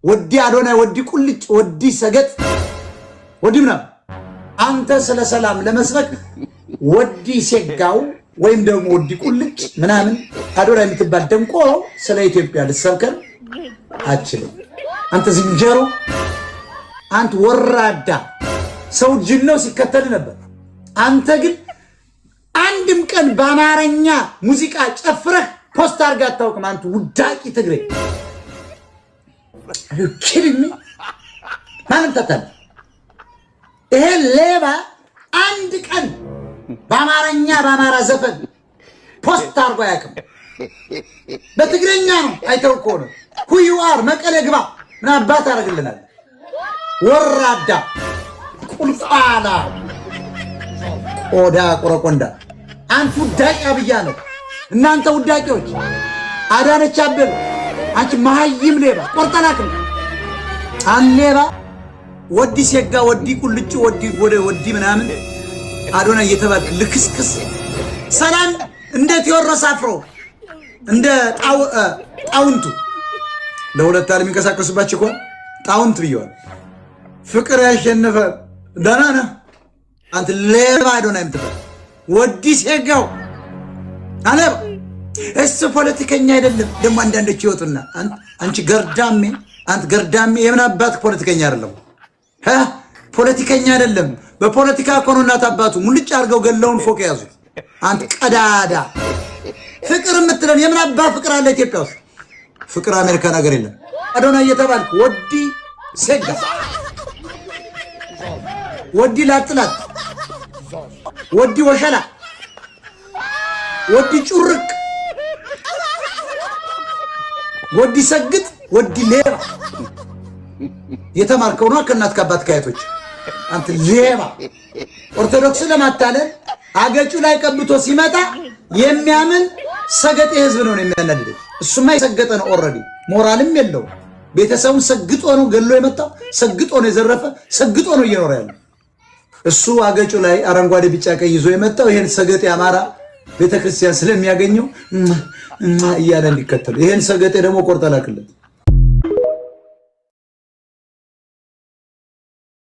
ወዲ አዶናይ ወዲ ቁልጭ ወዲ ሰገጥ ወዲ ምናምን አንተ ስለ ሰላም ለመስበክ ወዲ ሴጋው ወይም ደግሞ ወዲ ቁልጭ ምናምን አዶናይ የምትባል ደንቆሮ ስለ ኢትዮጵያ ልትሰብከን አትችልም። አንተ ዝንጀሮ አንተ ወራዳ ሰው ጅል ነው ሲከተል ነበር። አንተ ግን አንድም ቀን በአማርኛ ሙዚቃ ጨፍረህ ፖስት አድርገህ አታውቅም። አንተ ውዳቂ ትግሬ አዩኪድሚ ማንም ተተል ይሄ ሌባ አንድ ቀን በአማራ ዘፈን ፖስት አድርጎ አያውቅም። በትግረኛ ነው አይተው እኮ ነው ሁዩአር መቀሌ ግባ ምን አባት አደርግልናል። ወራዳ ቁልቋላ ኦዳ ቆረቆንዳ አንተ ውዳቂ አብያ ነው። እናንተ ውዳቂዎች አዳነች አበበ አንቺ መሀይም ሌባ ቆርጠናክ አንሌባ ወዲ ሴጋ ወዲ ቁልጭ ወዲ ምናምን አዶናይ እየተባልክ ልክስክስ ሰላም እንደ ቴዎድሮስ አፍሮ እንደ ጣውንቱ ለሁለት ዓለም የሚንቀሳቀሱባቸው እኮ ጣውንት ብየዋል። ፍቅር ያሸነፈ ደህና ነህ አንተ ሌባ አዶናይ የምትባል ወዲ ሴጋው አለባ እሱ ፖለቲከኛ አይደለም። ደግሞ አንዳንዶች ይወጡና አንቺ ገርዳሜ አንተ ገርዳሜ የምን አባት ፖለቲከኛ አይደለም ፖለቲከኛ አይደለም። በፖለቲካ ኮኖናት አባቱ ሙልጭ አድርገው ገለውን ፎቅ ያዙት። አንተ ቀዳዳ ፍቅር የምትለን የምን አባ ፍቅር አለ ኢትዮጵያ ውስጥ? ፍቅር አሜሪካ ነገር የለም። አዶናይ እየተባልክ ወዲ ሴጋ ወዲ ላጥላት ወዲ ወሸላ ወዲ ጩርቅ ወዲ ሰግጥ ወዲ ሌባ የተማርከው ነው ከእናት ከአባት ከአያቶች። አንተ ሌባ ኦርቶዶክስ ለማታለል አገጩ ላይ ቀብቶ ሲመጣ የሚያምን ሰገጤ ህዝብ ነው የሚያናድደው። እሱማ የሰገጠ ነው ኦሬዲ ሞራልም የለው። ቤተሰቡን ሰግጦ ነው ገሎ የመጣው ሰግጦ ነው የዘረፈ ሰግጦ ነው እየኖረ ያለው። እሱ አገጩ ላይ አረንጓዴ ቢጫ ቀይ ይዞ የመጣው ይሄን ሰገጤ አማራ ቤተክርስቲያን ስለሚያገኘው እያለ እንዲከተል ይሄን ሰገጤ ደግሞ ቆርጠላክለት